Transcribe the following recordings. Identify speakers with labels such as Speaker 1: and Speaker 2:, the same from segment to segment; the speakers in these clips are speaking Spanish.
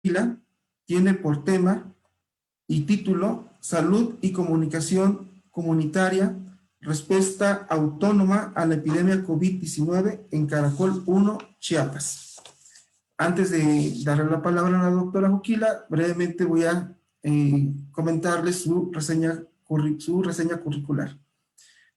Speaker 1: tiene por tema y título Salud y Comunicación Comunitaria, respuesta autónoma a la epidemia COVID-19 en Caracol 1, Chiapas. Antes de darle la palabra a la doctora Joquila, brevemente voy a comentarles su reseña curricular.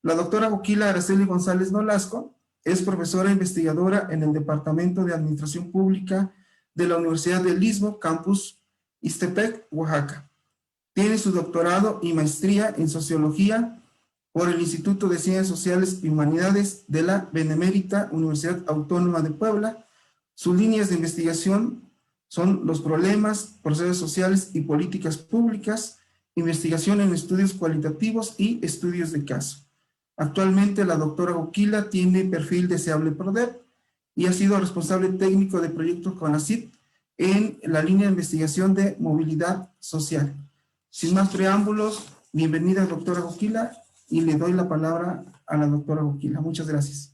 Speaker 1: La doctora Joquila Araceli González Nolasco es profesora investigadora en el Departamento de Administración Pública de la Universidad del Istmo, Campus Ixtepec, Oaxaca. Tiene su doctorado y maestría en Sociología por el Instituto de Ciencias Sociales y Humanidades de la Benemérita Universidad Autónoma de Puebla. Sus líneas de investigación son los problemas, procesos sociales y políticas públicas, investigación en estudios cualitativos y estudios de caso. Actualmente la doctora Joquila tiene perfil deseable PRODEP y ha sido responsable técnico de proyectos CONACYT en la línea de investigación de movilidad social. Sin más preámbulos, bienvenida doctora Joquila y le doy la palabra a la doctora Joquila. Muchas gracias.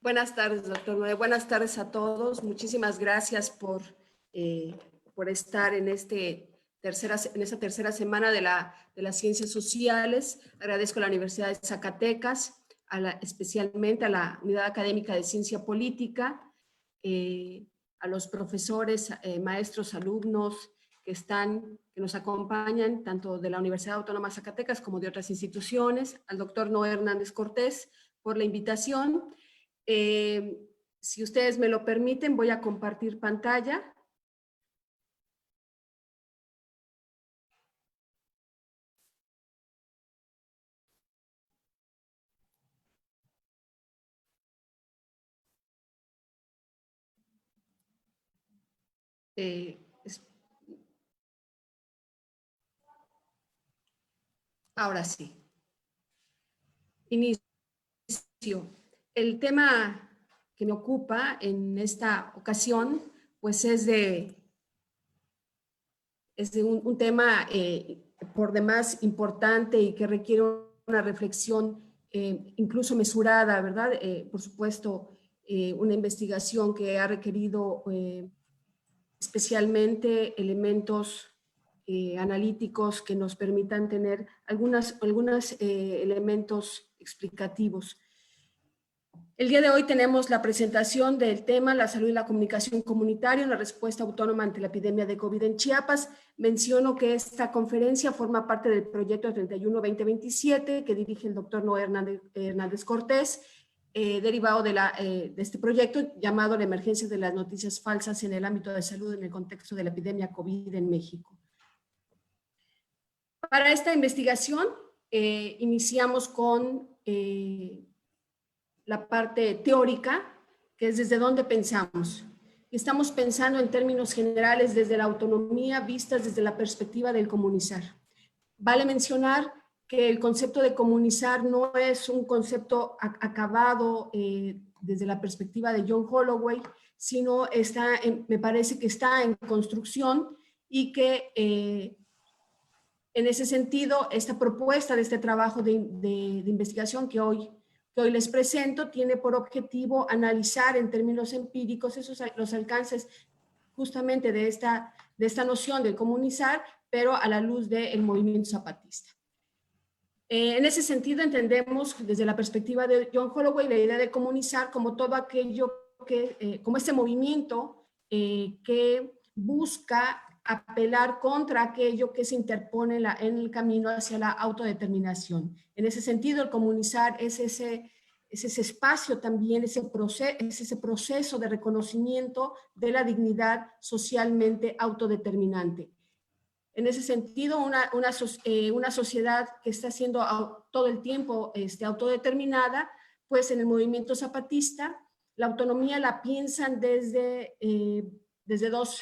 Speaker 2: Buenas tardes, doctor Noé. Buenas tardes a todos. Muchísimas gracias por estar en esta tercera semana de las ciencias sociales. Agradezco a la Universidad de Zacatecas, especialmente a la Unidad Académica de Ciencia Política, a los profesores, maestros, alumnos que nos acompañan, tanto de la Universidad Autónoma de Zacatecas como de otras instituciones, al doctor Noé Hernández Cortés por la invitación. Si ustedes me lo permiten, voy a compartir pantalla. Ahora sí. Inicio. El tema que me ocupa en esta ocasión, pues es un tema por demás importante y que requiere una reflexión incluso mesurada, ¿verdad? Por supuesto, una investigación que ha requerido especialmente elementos analíticos que nos permitan tener algunos elementos explicativos. El día de hoy tenemos la presentación del tema La salud y la comunicación comunitaria, una respuesta autónoma ante la epidemia de COVID en Chiapas. Menciono que esta conferencia forma parte del proyecto 31-2027 que dirige el doctor Noé Hernández Cortés, derivado de este proyecto llamado La emergencia de las noticias falsas en el ámbito de salud en el contexto de la epidemia COVID en México. Para esta investigación iniciamos con la parte teórica, que es desde dónde pensamos. Estamos pensando en términos generales desde la autonomía, vistas desde la perspectiva del comunizar. Vale mencionar que el concepto de comunizar no es un concepto acabado desde la perspectiva de John Holloway, sino me parece que está en construcción y que en ese sentido, esta propuesta de este trabajo de investigación que hoy les presento tiene por objetivo analizar en términos empíricos los alcances justamente de esta noción de comunizar, pero a la luz del movimiento zapatista. En ese sentido entendemos desde la perspectiva de John Holloway la idea de comunizar como todo aquello como este movimiento que busca apelar contra aquello que se interpone en el camino hacia la autodeterminación. En ese sentido, el comunizar es ese espacio también, es ese proceso de reconocimiento de la dignidad socialmente autodeterminante. En ese sentido, una sociedad que está siendo todo el tiempo autodeterminada, pues en el movimiento zapatista, la autonomía la piensan desde dos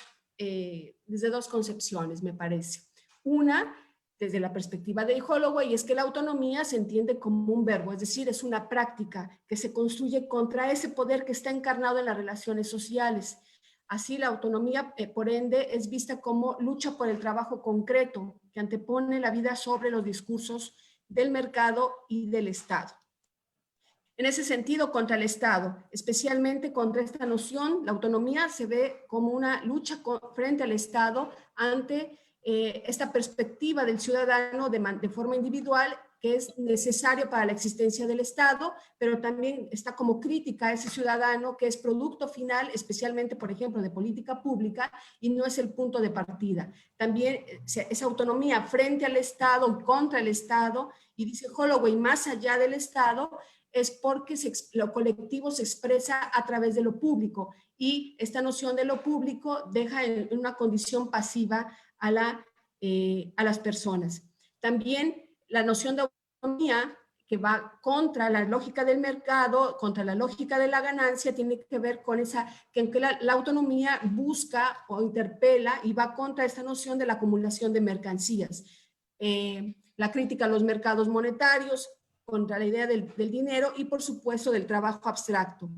Speaker 2: concepciones, me parece. Una, desde la perspectiva de Holloway, es que la autonomía se entiende como un verbo, es decir, es una práctica que se construye contra ese poder que está encarnado en las relaciones sociales. Así, la autonomía, por ende, es vista como lucha por el trabajo concreto, que antepone la vida sobre los discursos del mercado y del Estado. En ese sentido, contra el Estado, especialmente contra esta noción, la autonomía se ve como una lucha frente al Estado ante esta perspectiva del ciudadano de forma individual, que es necesario para la existencia del Estado, pero también está como crítica a ese ciudadano que es producto final, especialmente, por ejemplo, de política pública, y no es el punto de partida. También esa autonomía frente al Estado, contra el Estado, y dice Holloway, más allá del Estado, es porque lo colectivo se expresa a través de lo público, y esta noción de lo público deja en una condición pasiva a las personas. También la noción de autonomía, que va contra la lógica del mercado, contra la lógica de la ganancia, tiene que ver con que la autonomía busca o interpela y va contra esta noción de la acumulación de mercancías. La crítica a los mercados monetarios, contra la idea del dinero y, por supuesto, del trabajo abstracto.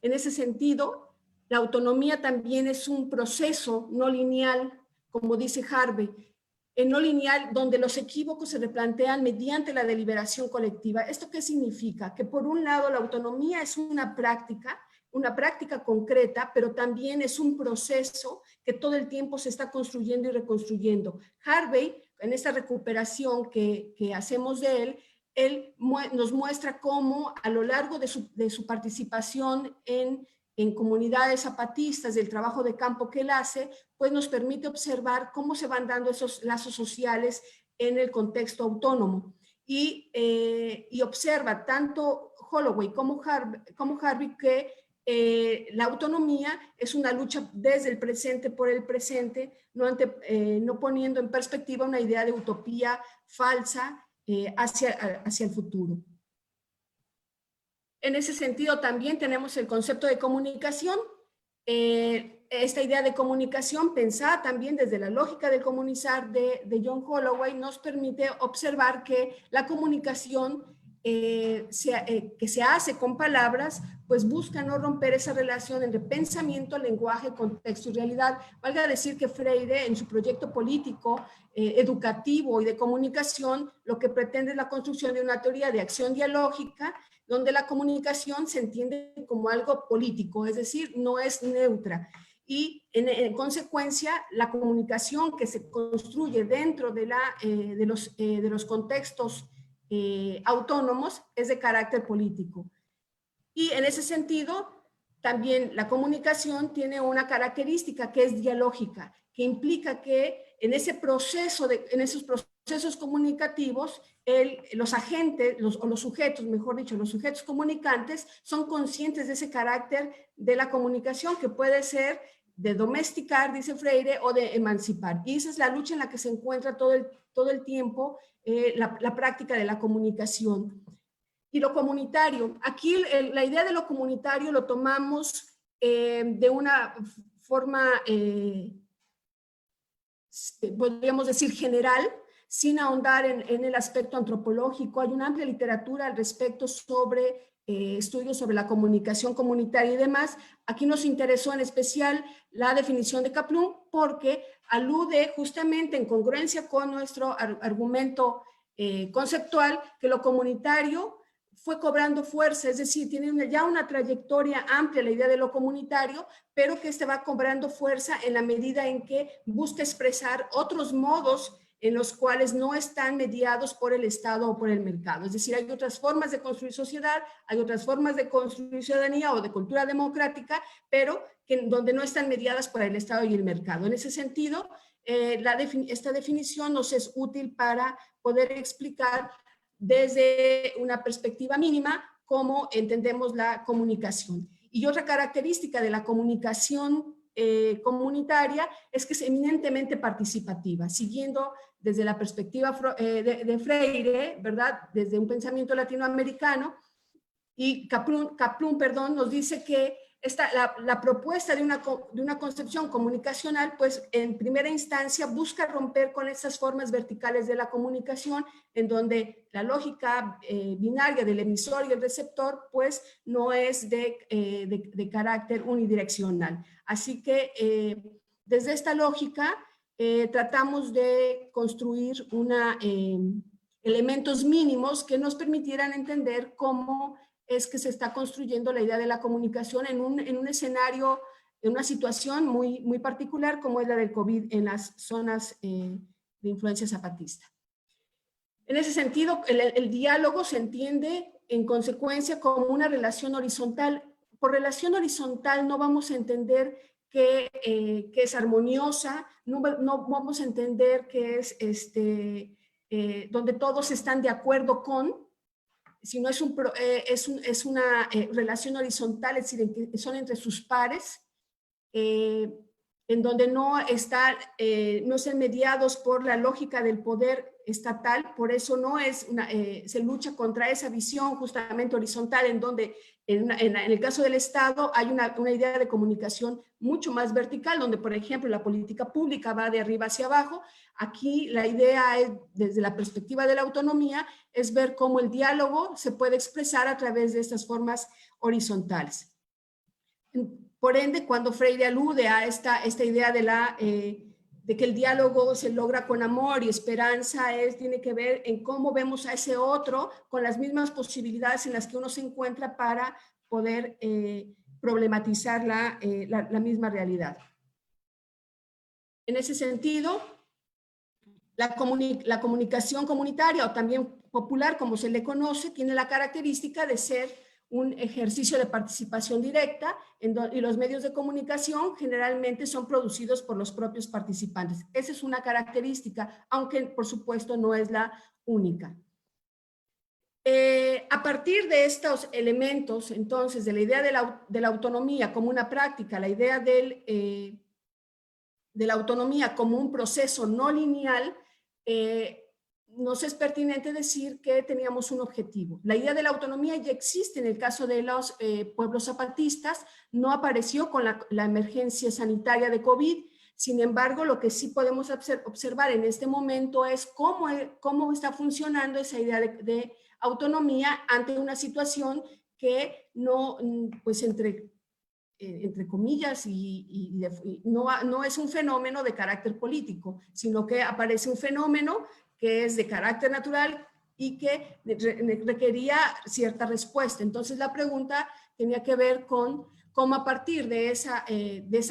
Speaker 2: En ese sentido, la autonomía también es un proceso no lineal, como dice Harvey, no lineal, donde los equívocos se replantean mediante la deliberación colectiva. ¿Esto qué significa? Que por un lado la autonomía es una práctica concreta, pero también es un proceso que todo el tiempo se está construyendo y reconstruyendo. Harvey, en esta recuperación que hacemos de él nos muestra cómo a lo largo de su participación en comunidades zapatistas, del trabajo de campo que él hace, pues nos permite observar cómo se van dando esos lazos sociales en el contexto autónomo. Y observa tanto Holloway como Harvey que la autonomía es una lucha desde el presente por el presente, no poniendo en perspectiva una idea de utopía falsa hacia el futuro. En ese sentido también tenemos el concepto de comunicación. Esta idea de comunicación pensada también desde la lógica del comunizar de John Holloway nos permite observar que la comunicación que se hace con palabras, pues busca no romper esa relación entre pensamiento, lenguaje, contexto y realidad. Valga decir que Freire, en su proyecto político, educativo y de comunicación, lo que pretende es la construcción de una teoría de acción dialógica, donde la comunicación se entiende como algo político, es decir, no es neutra. Y en consecuencia, la comunicación que se construye dentro de los contextos autónomos es de carácter político. Y en ese sentido, también la comunicación tiene una característica que es dialógica, que implica que en esos procesos comunicativos, los agentes, o los sujetos, mejor dicho, los sujetos comunicantes son conscientes de ese carácter de la comunicación, que puede ser de domesticar, dice Freire, o de emancipar. Y esa es la lucha en la que se encuentra todo el tiempo la práctica de la comunicación. Y lo comunitario, aquí la idea de lo comunitario lo tomamos de una forma, podríamos decir, general, sin ahondar en el aspecto antropológico. Hay una amplia literatura al respecto sobre estudios sobre la comunicación comunitaria y demás. Aquí nos interesó en especial la definición de Kaplun porque alude justamente en congruencia con nuestro argumento conceptual que lo comunitario fue cobrando fuerza, es decir, tiene ya una trayectoria amplia la idea de lo comunitario, pero que va cobrando fuerza en la medida en que busca expresar otros modos en los cuales no están mediados por el Estado o por el mercado. Es decir, hay otras formas de construir sociedad, hay otras formas de construir ciudadanía o de cultura democrática, pero donde no están mediadas por el Estado y el mercado. En ese sentido, esta definición nos es útil para poder explicar desde una perspectiva mínima cómo entendemos la comunicación. Y otra característica de la comunicación comunitaria es que es eminentemente participativa, siguiendo desde la perspectiva de Freire, ¿verdad? Desde un pensamiento latinoamericano, y Kaplun, nos dice que la propuesta de una concepción comunicacional, pues en primera instancia busca romper con esas formas verticales de la comunicación, en donde la lógica binaria del emisor y el receptor, pues no es de carácter unidireccional. Así que desde esta lógica tratamos de construir elementos mínimos que nos permitieran entender cómo es que se está construyendo la idea de la comunicación en un escenario, en una situación muy particular como es la del COVID en las zonas de influencia zapatista. En ese sentido, el diálogo se entiende en consecuencia como una relación horizontal. Por relación horizontal no vamos a entender que es armoniosa, no vamos a entender que es donde todos están de acuerdo con, sino es una relación horizontal, es decir, que son entre sus pares, en donde no están mediados por la lógica del poder estatal, por eso no es se lucha contra esa visión justamente horizontal, en donde en el caso del Estado hay una idea de comunicación mucho más vertical, donde por ejemplo la política pública va de arriba hacia abajo. Aquí la idea es, desde la perspectiva de la autonomía, es ver cómo el diálogo se puede expresar a través de estas formas horizontales. Por ende, cuando Freire alude a esta idea de que el diálogo se logra con amor y esperanza, tiene que ver en cómo vemos a ese otro con las mismas posibilidades en las que uno se encuentra para poder problematizar la misma realidad. En ese sentido, la comunicación comunitaria o también popular, como se le conoce, tiene la característica de ser un ejercicio de participación directa y los medios de comunicación generalmente son producidos por los propios participantes. Esa es una característica, aunque por supuesto no es la única. A partir de estos elementos, entonces, de la idea de la autonomía como una práctica, la idea de la autonomía como un proceso no lineal, nos es pertinente decir que teníamos un objetivo. La idea de la autonomía ya existe en el caso de los pueblos zapatistas, no apareció con la emergencia sanitaria de COVID. Sin embargo, lo que sí podemos observar en este momento es cómo está funcionando esa idea de autonomía ante una situación que no, pues entre comillas, no es un fenómeno de carácter político, sino que aparece un fenómeno que es de carácter natural y que requería cierta respuesta. Entonces la pregunta tenía que ver con cómo a partir de esa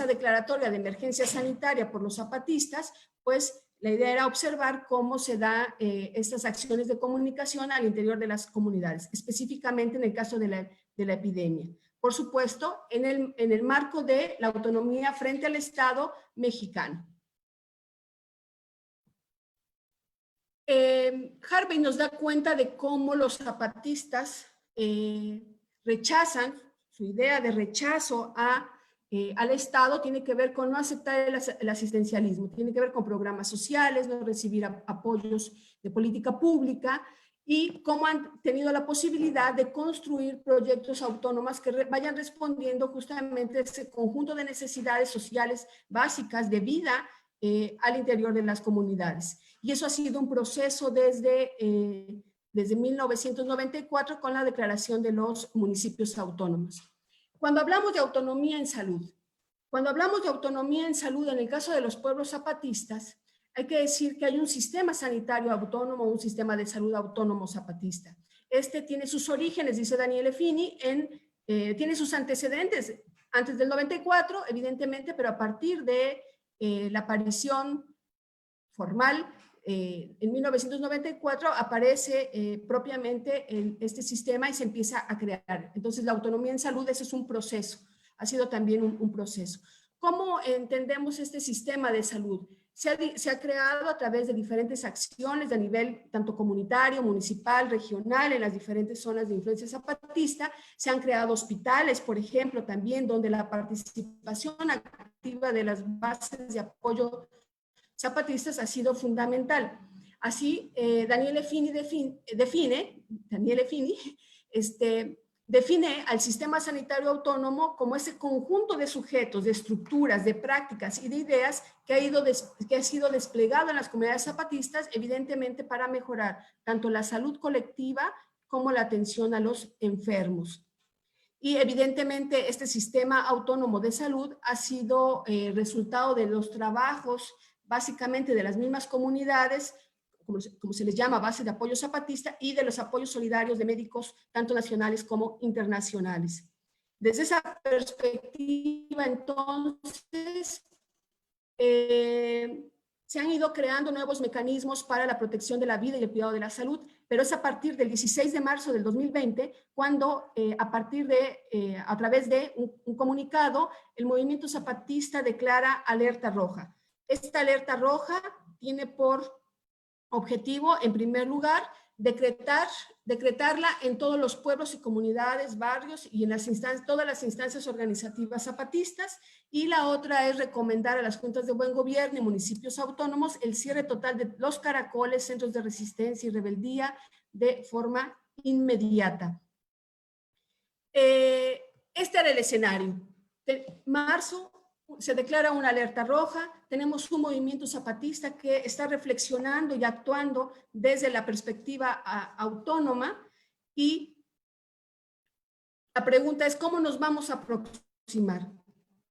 Speaker 2: declaratoria de emergencia sanitaria por los zapatistas, pues la idea era observar cómo se dan estas acciones de comunicación al interior de las comunidades, específicamente en el caso de la epidemia. Por supuesto, en el marco de la autonomía frente al Estado mexicano. Harvey nos da cuenta de cómo los zapatistas rechazan, su idea de rechazo al Estado tiene que ver con no aceptar el asistencialismo, tiene que ver con programas sociales, no recibir apoyos de política pública, y cómo han tenido la posibilidad de construir proyectos autónomos que vayan respondiendo justamente a ese conjunto de necesidades sociales básicas de vida al interior de las comunidades. Y eso ha sido un proceso desde 1994 con la declaración de los municipios autónomos. Cuando hablamos de autonomía en salud, en el caso de los pueblos zapatistas, hay que decir que hay un sistema sanitario autónomo, un sistema de salud autónomo zapatista. Este tiene sus orígenes, dice Daniele Fini, tiene sus antecedentes antes del 94, evidentemente, pero a partir de la aparición formal en 1994 aparece propiamente este sistema y se empieza a crear. Entonces, la autonomía en salud, ese es un proceso, ha sido también un proceso. ¿Cómo entendemos este sistema de salud? Se ha creado a través de diferentes acciones de nivel tanto comunitario, municipal, regional, en las diferentes zonas de influencia zapatista. Se han creado hospitales, por ejemplo, también donde la participación activa de las bases de apoyo zapatistas ha sido fundamental. Así, Daniele Fini define al sistema sanitario autónomo como ese conjunto de sujetos, de estructuras, de prácticas y de ideas que ha sido desplegado en las comunidades zapatistas, evidentemente para mejorar tanto la salud colectiva como la atención a los enfermos. Y evidentemente este sistema autónomo de salud ha sido resultado de los trabajos básicamente de las mismas comunidades como se les llama, base de apoyo zapatista, y de los apoyos solidarios de médicos, tanto nacionales como internacionales. Desde esa perspectiva, entonces, se han ido creando nuevos mecanismos para la protección de la vida y el cuidado de la salud, pero es a partir del 16 de marzo del 2020 cuando a través de un comunicado, el movimiento zapatista declara alerta roja. Esta alerta roja tiene por objetivo, en primer lugar, decretarla en todos los pueblos y comunidades, barrios y en todas las instancias organizativas zapatistas, y la otra es recomendar a las juntas de buen gobierno y municipios autónomos el cierre total de los caracoles, centros de resistencia y rebeldía de forma inmediata. Este era el escenario. De marzo se declara una alerta roja, tenemos un movimiento zapatista que está reflexionando y actuando desde la perspectiva autónoma, y la pregunta es ¿cómo nos vamos a aproximar?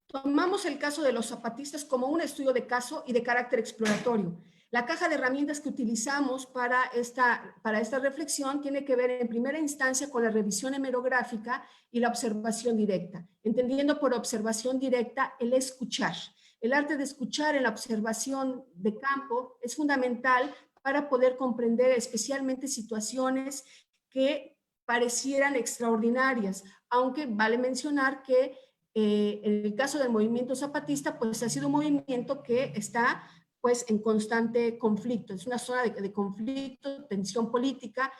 Speaker 2: Tomamos el caso de los zapatistas como un estudio de caso y de carácter exploratorio. La caja de herramientas que utilizamos para esta reflexión tiene que ver en primera instancia con la revisión hemerográfica y la observación directa, entendiendo por observación directa el escuchar. El arte de escuchar en la observación de campo es fundamental para poder comprender especialmente situaciones que parecieran extraordinarias, aunque vale mencionar que en el caso del movimiento zapatista, pues ha sido un movimiento que está pues en constante conflicto. Es una zona de conflicto, tensión política,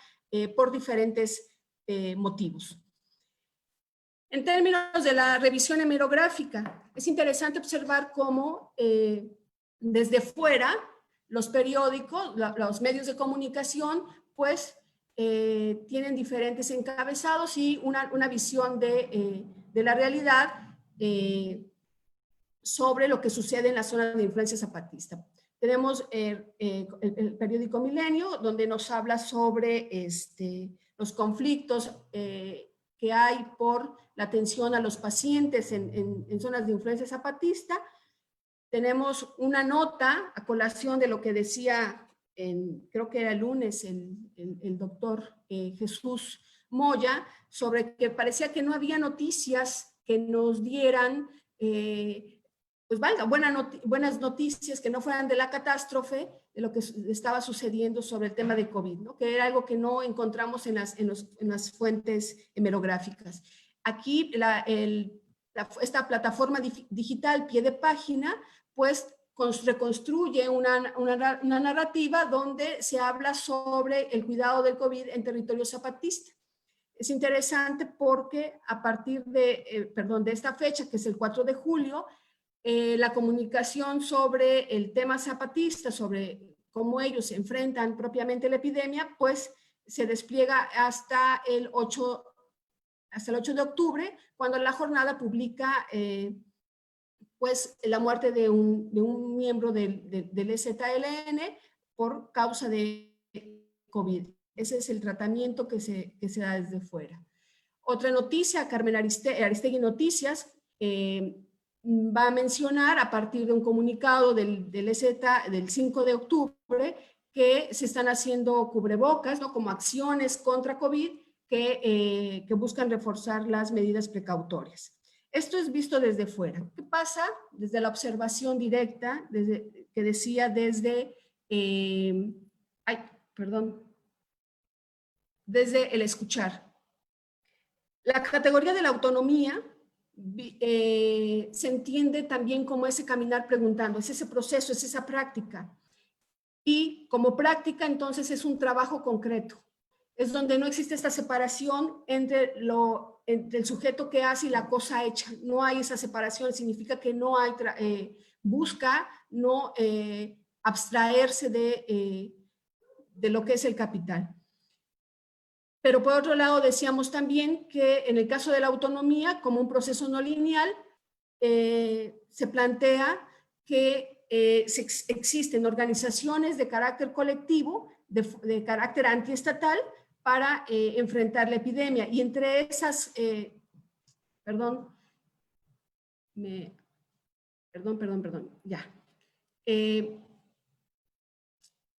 Speaker 2: por diferentes motivos. En términos de la revisión hemerográfica, es interesante observar cómo desde fuera los periódicos, los medios de comunicación, pues tienen diferentes encabezados y una visión de la realidad sobre lo que sucede en la zona de influencia zapatista. Tenemos el periódico Milenio, donde nos habla sobre los conflictos que hay por la atención a los pacientes en zonas de influencia zapatista. Tenemos una nota a colación de lo que decía, creo que era el lunes, el doctor Jesús Moya, sobre que parecía que no había noticias que nos dieran pues valga, buenas noticias que no fueran de la catástrofe, de lo que estaba sucediendo sobre el tema de COVID, ¿no? Que era algo que no encontramos en las fuentes hemerográficas. Aquí esta plataforma digital, pie de página, pues reconstruye una narrativa donde se habla sobre el cuidado del COVID en territorio zapatista. Es interesante porque a partir de esta fecha, que es el 4 de julio, la comunicación sobre el tema zapatista, sobre cómo ellos se enfrentan propiamente a la epidemia, pues se despliega hasta el 8 de octubre, cuando la jornada publica pues la muerte de un miembro del EZLN por causa de COVID. Ese es el tratamiento que se da desde fuera. Otra noticia, Carmen Aristegui Noticias, va a mencionar a partir de un comunicado del EZ del 5 de octubre que se están haciendo cubrebocas, ¿no? Como acciones contra COVID que buscan reforzar las medidas precautorias. Esto es visto desde fuera. ¿Qué pasa? Desde la observación directa, que decía desde el escuchar. La categoría de la autonomía se entiende también como ese caminar preguntando, es ese proceso, es esa práctica. Y como práctica, entonces, es un trabajo concreto. Es donde no existe esta separación entre el sujeto que hace y la cosa hecha. No hay esa separación, significa que no hay, busca no abstraerse de lo que es el capital. Pero por otro lado decíamos también que en el caso de la autonomía, como un proceso no lineal, se plantea que existen organizaciones de carácter colectivo, de carácter antiestatal, para enfrentar la epidemia. Y entre esas, ya.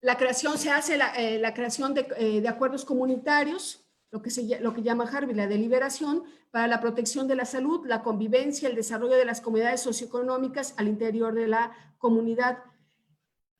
Speaker 2: La creación se hace, la creación de acuerdos comunitarios, lo que llama Harvey la deliberación, para la protección de la salud, la convivencia, el desarrollo de las comunidades socioeconómicas al interior de la comunidad.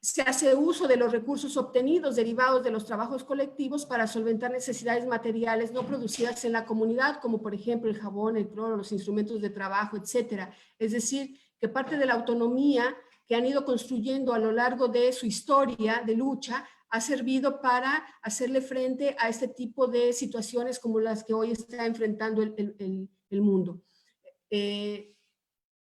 Speaker 2: Se hace uso de los recursos obtenidos derivados de los trabajos colectivos para solventar necesidades materiales no producidas en la comunidad, como por ejemplo el jabón, el cloro, los instrumentos de trabajo, etcétera. Es decir, que parte de la autonomía que han ido construyendo a lo largo de su historia de lucha ha servido para hacerle frente a este tipo de situaciones como las que hoy está enfrentando el mundo.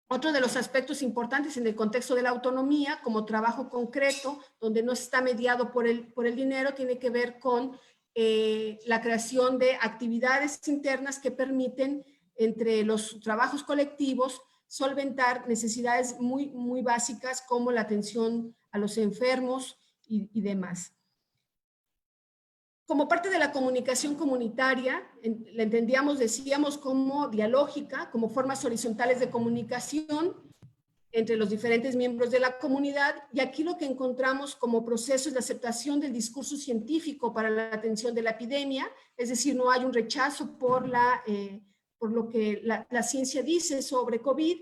Speaker 2: Otro de los aspectos importantes en el contexto de la autonomía, como trabajo concreto, donde no está mediado por el dinero, tiene que ver con la creación de actividades internas que permiten, entre los trabajos colectivos, solventar necesidades muy básicas como la atención a los enfermos y demás. Como parte de la comunicación comunitaria, la entendíamos, decíamos, como dialógica, como formas horizontales de comunicación entre los diferentes miembros de la comunidad, y aquí lo que encontramos como procesos de aceptación del discurso científico para la atención de la epidemia, es decir, no hay un rechazo por lo que la ciencia dice sobre COVID.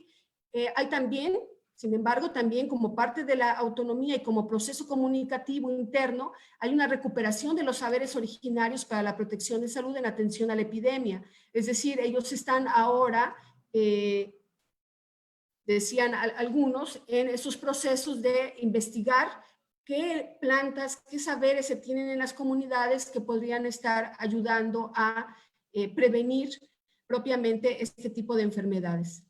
Speaker 2: Hay también, sin embargo, también como parte de la autonomía y como proceso comunicativo interno, hay una recuperación de los saberes originarios para la protección de salud en atención a la epidemia. Es decir, ellos están ahora, decían algunos, en esos procesos de investigar qué plantas, qué saberes se tienen en las comunidades que podrían estar ayudando a prevenir propiamente este tipo de enfermedades.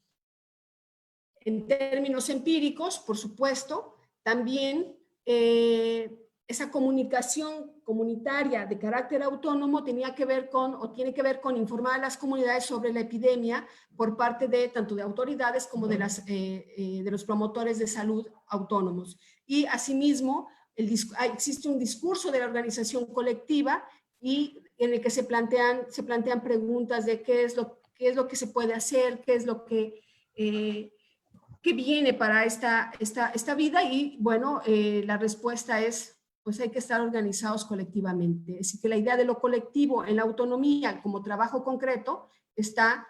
Speaker 2: En términos empíricos, por supuesto, también esa comunicación comunitaria de carácter autónomo tenía que ver con, o tiene que ver con, informar a las comunidades sobre la epidemia por parte de tanto de autoridades como de los promotores de salud autónomos. Y asimismo, existe un discurso de la organización colectiva y en el que se plantean preguntas de qué es lo que se puede hacer, qué es lo que viene para esta vida, y bueno, la respuesta es, pues hay que estar organizados colectivamente. Es decir, que la idea de lo colectivo en la autonomía como trabajo concreto está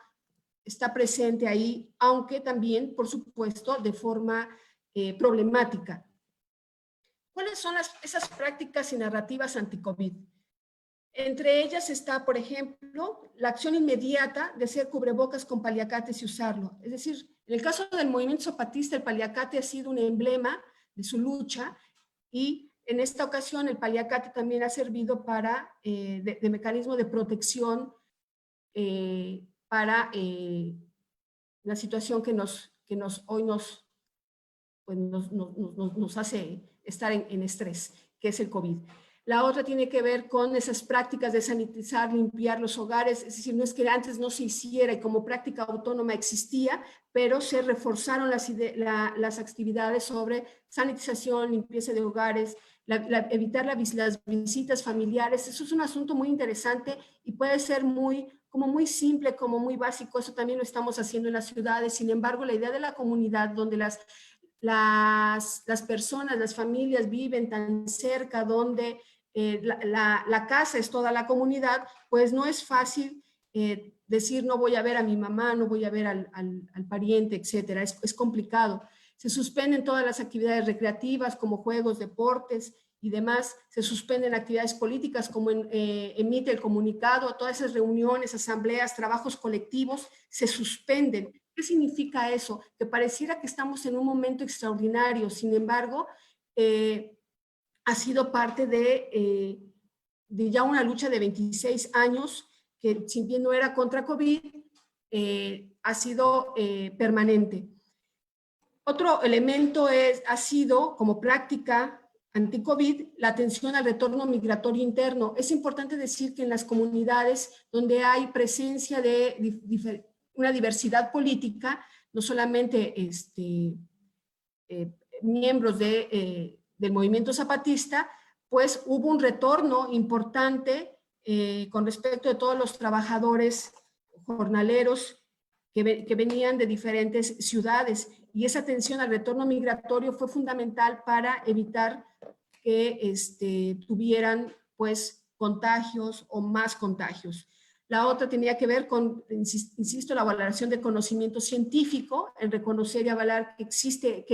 Speaker 2: presente ahí, aunque también, por supuesto, de forma problemática. ¿Cuáles son esas prácticas y narrativas anti-COVID? Entre ellas está, por ejemplo, la acción inmediata de hacer cubrebocas con paliacates y usarlo. Es decir, en el caso del movimiento zapatista, el paliacate ha sido un emblema de su lucha, y en esta ocasión el paliacate también ha servido para, de mecanismo de protección para la situación que hoy nos hace estar en estrés, que es el COVID. La otra tiene que ver con esas prácticas de sanitizar, limpiar los hogares. Es decir, no es que antes no se hiciera y como práctica autónoma existía, pero se reforzaron las actividades sobre sanitización, limpieza de hogares, evitar las visitas familiares. Eso es un asunto muy interesante y puede ser muy simple, como muy básico. Eso también lo estamos haciendo en las ciudades. Sin embargo, la idea de la comunidad, donde las personas, las familias viven tan cerca, donde la casa es toda la comunidad, pues no es fácil decir no voy a ver a mi mamá, no voy a ver al pariente, etcétera. Es complicado. Se suspenden todas las actividades recreativas como juegos, deportes y demás. Se suspenden actividades políticas como emite el comunicado, todas esas reuniones, asambleas, trabajos colectivos se suspenden. ¿Qué significa eso? Que pareciera que estamos en un momento extraordinario. Sin embargo, ha sido parte de ya una lucha de 26 años que, si bien no era contra COVID, ha sido permanente. Otro elemento ha sido, como práctica anti-COVID, la atención al retorno migratorio interno. Es importante decir que en las comunidades donde hay presencia de una diversidad política, no solamente miembros del movimiento zapatista, pues hubo un retorno importante con respecto de todos los trabajadores jornaleros que venían de diferentes ciudades, y esa atención al retorno migratorio fue fundamental para evitar que tuvieran pues contagios o más contagios. La otra tenía que ver con, insisto, la valoración del conocimiento científico, el reconocer y avalar que existe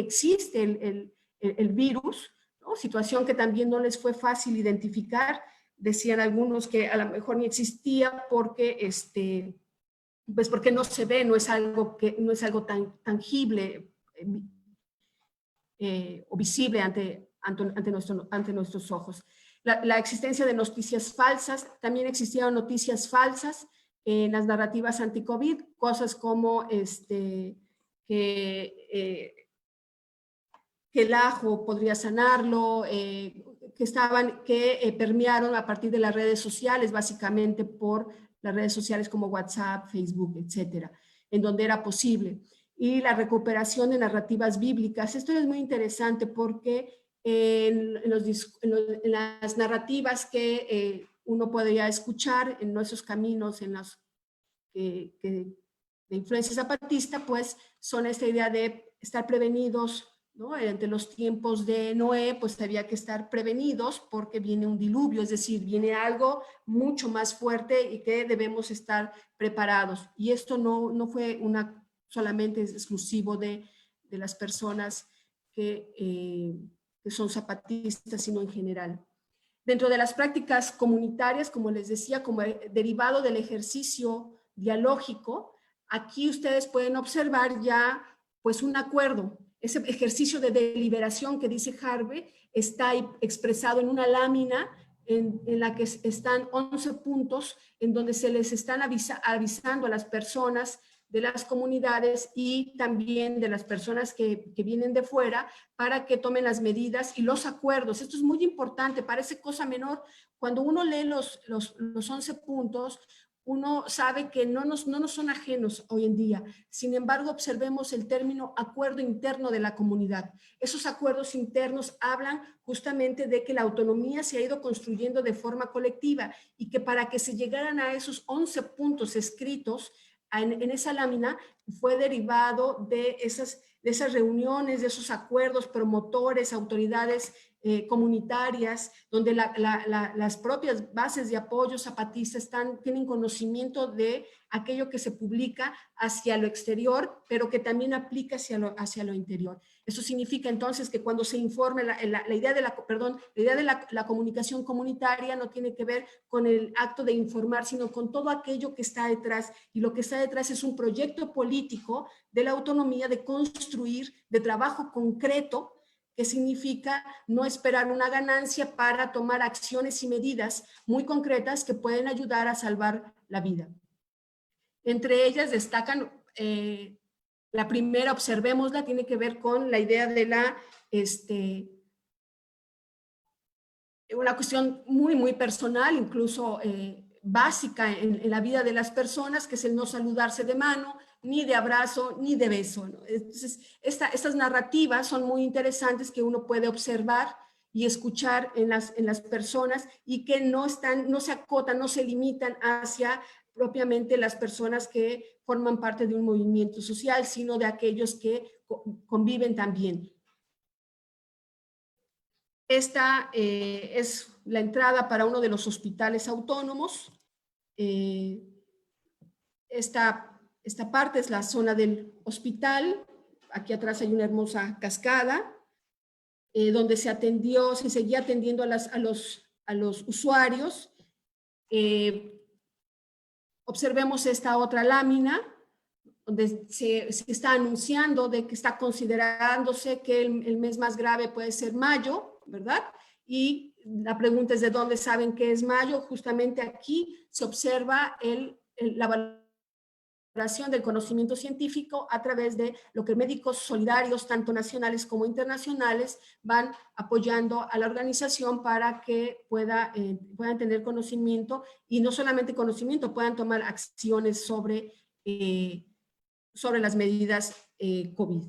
Speaker 2: el virus, ¿no? Situación que también no les fue fácil identificar. Decían algunos que a lo mejor ni existía porque, pues porque no se ve, no es algo tan tangible o visible ante nuestros ojos. La existencia de noticias falsas, también existieron noticias falsas en las narrativas anti-COVID, cosas como que el ajo podría sanarlo, que permearon a partir de las redes sociales, básicamente por las redes sociales como WhatsApp, Facebook, etcétera, en donde era posible. Y la recuperación de narrativas bíblicas. Esto es muy interesante porque en las narrativas que uno podría escuchar en nuestros caminos, en las de influencia zapatista, pues son esta idea de estar prevenidos, ¿no? Entre los tiempos de Noé, pues había que estar prevenidos porque viene un diluvio, es decir, viene algo mucho más fuerte y que debemos estar preparados. Y esto no fue solamente exclusivo de las personas que son zapatistas, sino en general. Dentro de las prácticas comunitarias, como les decía, como derivado del ejercicio dialógico, aquí ustedes pueden observar ya pues un acuerdo. Ese ejercicio de deliberación que dice Harvey está expresado en una lámina en la que están 11 puntos en donde se les están avisando a las personas de las comunidades y también de las personas que vienen de fuera para que tomen las medidas y los acuerdos. Esto es muy importante, parece cosa menor. Cuando uno lee los 11 puntos, uno sabe que no nos son ajenos hoy en día. Sin embargo, observemos el término acuerdo interno de la comunidad. Esos acuerdos internos hablan justamente de que la autonomía se ha ido construyendo de forma colectiva y que para que se llegaran a esos 11 puntos escritos en esa lámina fue derivado de esas reuniones, de esos acuerdos, promotores, autoridades comunitarias, donde las propias bases de apoyo zapatistas tienen conocimiento de aquello que se publica hacia lo exterior, pero que también aplica hacia lo interior. Eso significa entonces que cuando se informe, la idea de la comunicación comunitaria no tiene que ver con el acto de informar, sino con todo aquello que está detrás. Y lo que está detrás es un proyecto político de la autonomía de construir, de trabajo concreto, que significa no esperar una ganancia para tomar acciones y medidas muy concretas que pueden ayudar a salvar la vida. Entre ellas destacan, la primera, observémosla, tiene que ver con la idea de una cuestión muy personal, incluso básica en la vida de las personas, que es el no saludarse de mano, ni de abrazo, ni de beso, ¿no? Entonces, estas narrativas son muy interesantes que uno puede observar y escuchar en las personas y que no se acotan, no se limitan hacia propiamente las personas que forman parte de un movimiento social, sino de aquellos que conviven también. Esta es la entrada para uno de los hospitales autónomos. Esta parte es la zona del hospital. Aquí atrás hay una hermosa cascada donde se seguía atendiendo a los usuarios. Observemos esta otra lámina donde se está anunciando de que está considerándose que el mes más grave puede ser mayo, ¿verdad? Y la pregunta es de dónde saben que es mayo. Justamente aquí se observa la valoración del conocimiento científico a través de lo que médicos solidarios, tanto nacionales como internacionales, van apoyando a la organización para que puedan tener conocimiento y no solamente conocimiento, puedan tomar acciones sobre las medidas COVID.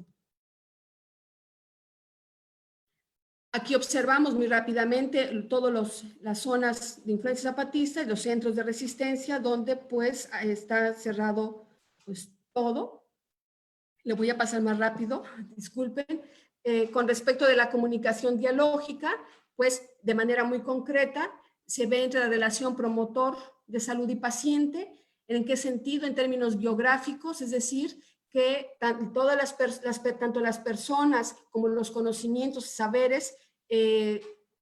Speaker 2: Aquí observamos muy rápidamente todas las zonas de influencia zapatista y los centros de resistencia donde pues está cerrado pues todo. Le voy a pasar más rápido, disculpen. Con respecto de la comunicación dialógica, pues de manera muy concreta se ve entre la relación promotor de salud y paciente. ¿En qué sentido? En términos biográficos, es decir, que tanto las personas como los conocimientos y saberes,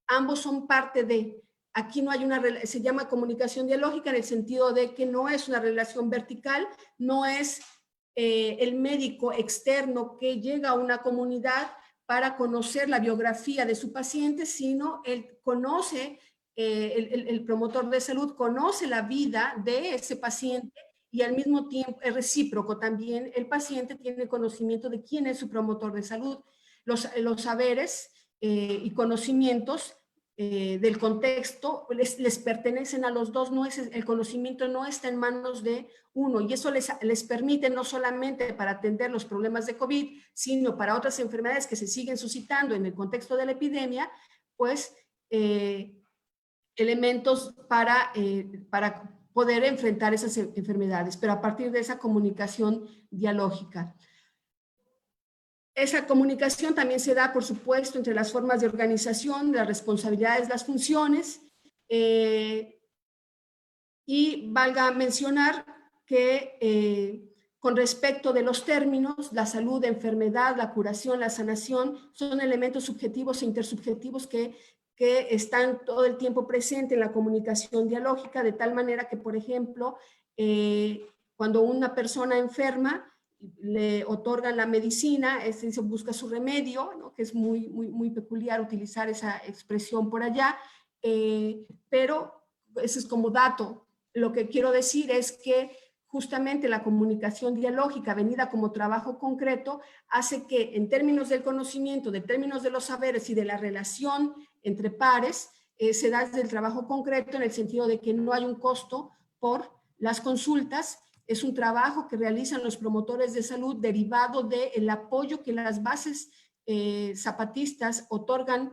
Speaker 2: ambos son parte de. Aquí no hay se llama comunicación dialógica en el sentido de que no es una relación vertical, no es el médico externo que llega a una comunidad para conocer la biografía de su paciente, sino él conoce, el promotor de salud conoce la vida de ese paciente y al mismo tiempo es recíproco también. El paciente tiene conocimiento de quién es su promotor de salud. Los saberes y conocimientos del contexto les pertenecen a los dos, no es, el conocimiento no está en manos de uno, y eso les permite no solamente para atender los problemas de COVID, sino para otras enfermedades que se siguen suscitando en el contexto de la epidemia, pues elementos para poder enfrentar esas enfermedades, pero a partir de esa comunicación dialógica. Esa comunicación también se da, por supuesto, entre las formas de organización, las responsabilidades, las funciones, y valga mencionar que con respecto de los términos, la salud, la enfermedad, la curación, la sanación, son elementos subjetivos e intersubjetivos que están todo el tiempo presentes en la comunicación dialógica, de tal manera que, por ejemplo, cuando una persona enferma, le otorgan la medicina, se busca su remedio, ¿no? Que es muy peculiar utilizar esa expresión por allá, pero eso es como dato. Lo que quiero decir es que justamente la comunicación dialógica, venida como trabajo concreto, hace que en términos del conocimiento, de términos de los saberes y de la relación entre pares, se da desde el trabajo concreto en el sentido de que no hay un costo por las consultas. Es un trabajo que realizan los promotores de salud derivado del apoyo que las bases zapatistas otorgan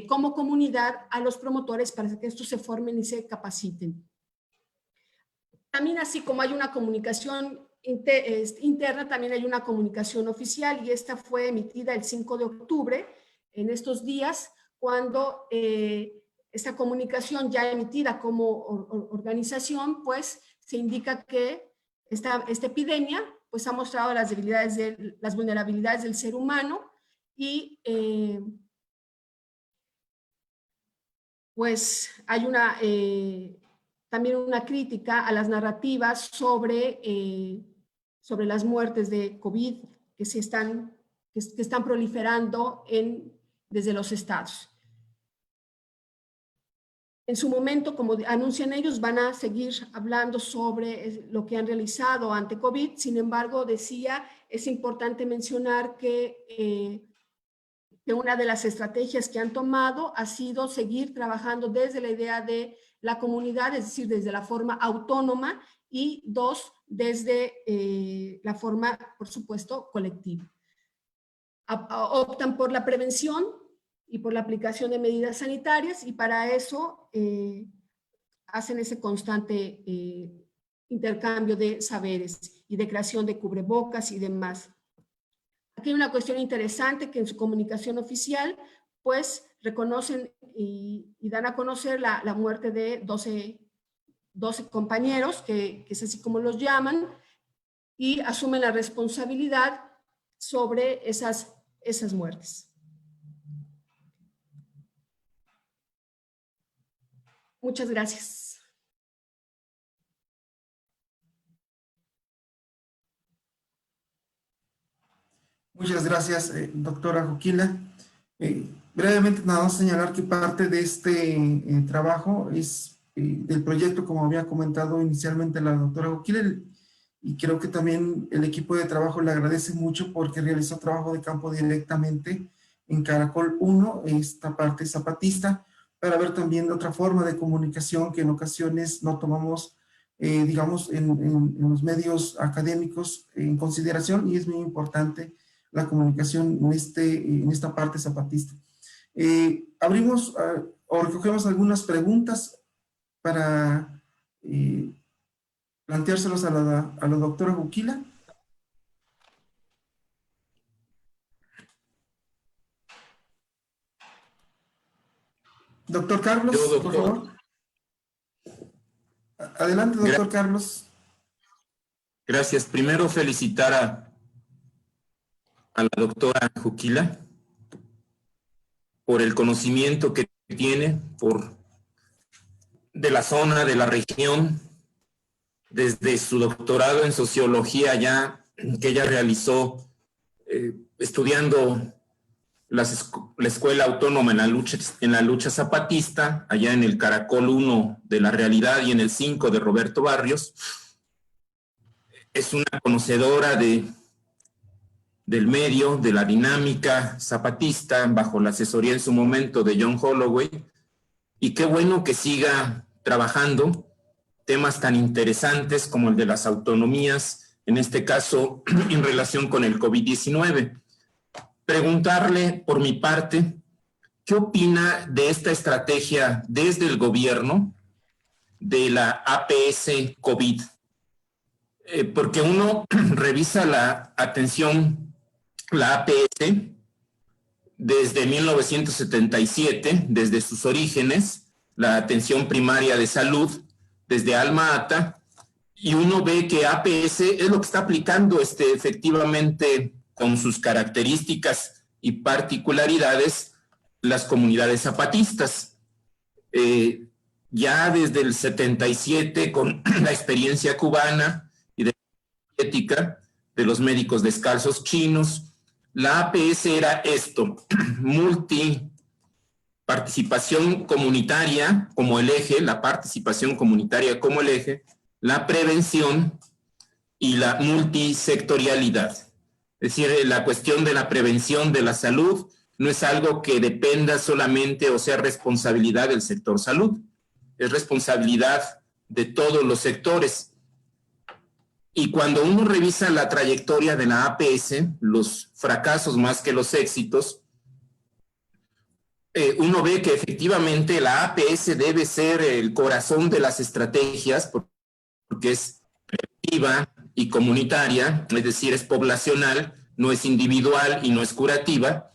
Speaker 2: como comunidad a los promotores para que estos se formen y se capaciten. También, así como hay una comunicación interna, también hay una comunicación oficial, y esta fue emitida el 5 de octubre, en estos días, cuando esta comunicación ya emitida como organización, pues se indica que esta epidemia pues ha mostrado las vulnerabilidades del ser humano, y pues hay también una crítica a las narrativas sobre las muertes de COVID que están proliferando desde los estados. En su momento, como anuncian ellos, van a seguir hablando sobre lo que han realizado ante COVID. Sin embargo, decía, es importante mencionar que una de las estrategias que han tomado ha sido seguir trabajando desde la idea de la comunidad, es decir, desde la forma autónoma, y dos, desde la forma, por supuesto, colectiva. Optan por la prevención y por la aplicación de medidas sanitarias, y para eso hacen ese constante intercambio de saberes y de creación de cubrebocas y demás. Aquí hay una cuestión interesante, que en su comunicación oficial pues reconocen y dan a conocer la muerte de 12 compañeros, que es así como los llaman, y asumen la responsabilidad sobre esas muertes. Muchas gracias.
Speaker 1: Muchas gracias, doctora Joquila. Brevemente, nada más señalar que parte de este trabajo es del proyecto, como había comentado inicialmente la doctora Joquila, y creo que también el equipo de trabajo le agradece mucho porque realizó trabajo de campo directamente en Caracol 1, esta parte zapatista, para ver también otra forma de comunicación que en ocasiones no tomamos, digamos, en los medios académicos en consideración, y es muy importante la comunicación en esta parte zapatista. Abrimos o recogemos algunas preguntas para planteárselos a la doctora Joquila. Doctor Carlos,
Speaker 3: Yo, doctor.
Speaker 1: por favor. Adelante, doctor Carlos.
Speaker 3: Gracias. Primero felicitar a la doctora Juquila por el conocimiento que tiene de la zona, de la región, desde su doctorado en sociología ya que ella realizó estudiando la Escuela Autónoma en la lucha zapatista, allá en el Caracol 1 de La Realidad y en el 5 de Roberto Barrios. Es una conocedora del medio, de la dinámica zapatista, bajo la asesoría en su momento de John Holloway, y qué bueno que siga trabajando temas tan interesantes como el de las autonomías, en este caso en relación con el COVID-19. Preguntarle por mi parte, ¿qué opina de esta estrategia desde el gobierno de la APS COVID? Porque uno revisa la atención, la APS, desde 1977, desde sus orígenes, la atención primaria de salud, desde Alma Ata, y uno ve que APS es lo que está aplicando efectivamente con sus características y particularidades las comunidades zapatistas. Ya desde el 77, con la experiencia cubana y de la ética de los médicos descalzos chinos, la APS era esto: participación comunitaria como el eje, la participación comunitaria como el eje, la prevención y la multisectorialidad. Es decir, la cuestión de la prevención de la salud no es algo que dependa solamente o sea responsabilidad del sector salud, es responsabilidad de todos los sectores. Y cuando uno revisa la trayectoria de la APS, los fracasos más que los éxitos, uno ve que efectivamente la APS debe ser el corazón de las estrategias, porque es preventiva y comunitaria, es decir, es poblacional, no es individual y no es curativa.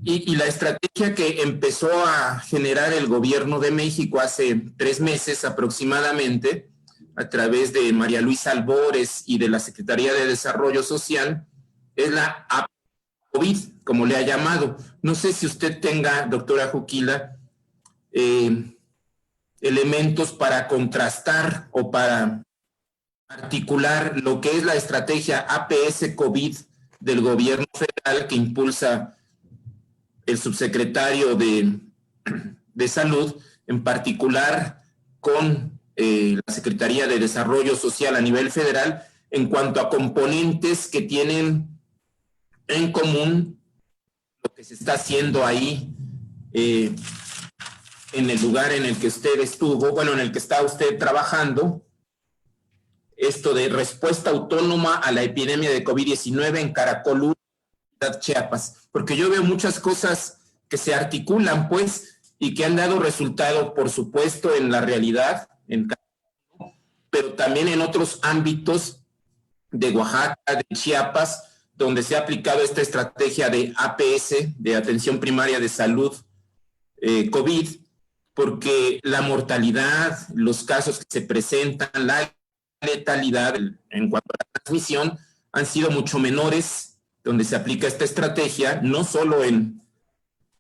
Speaker 3: Y la estrategia que empezó a generar el gobierno de México hace 3 meses aproximadamente, a través de María Luisa Albores y de la Secretaría de Desarrollo Social, es la APS COVID, como le ha llamado. No sé si usted tenga, doctora Juquila, elementos para contrastar o para articular lo que es la estrategia APS COVID del gobierno federal que impulsa el subsecretario de Salud, en particular con la Secretaría de Desarrollo Social a nivel federal, en cuanto a componentes que tienen en común lo que se está haciendo ahí en el lugar en el que usted estuvo, bueno, en el que está usted trabajando, esto de respuesta autónoma a la epidemia de COVID-19 en Caracol 1, Chiapas, porque yo veo muchas cosas que se articulan, pues, y que han dado resultado, por supuesto, en la realidad, pero también en otros ámbitos de Oaxaca, de Chiapas, donde se ha aplicado esta estrategia de APS, de atención primaria de salud COVID, porque la mortalidad, los casos que se presentan, la letalidad en cuanto a la transmisión han sido mucho menores donde se aplica esta estrategia, no solo en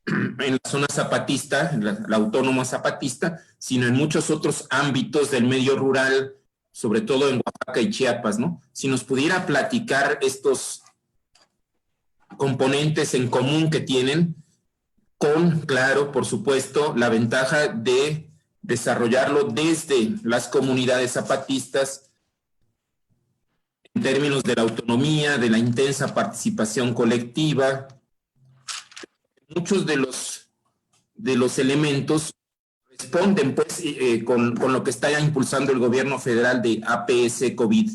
Speaker 3: la zona zapatista, la autónoma zapatista, sino en muchos otros ámbitos del medio rural, sobre todo en Oaxaca y Chiapas, ¿no? Si nos pudiera platicar estos componentes en común que tienen, con, claro, por supuesto, la ventaja de desarrollarlo desde las comunidades zapatistas, en términos de la autonomía, de la intensa participación colectiva. Muchos de los elementos responden pues con lo que está ya impulsando el gobierno federal de APS COVID.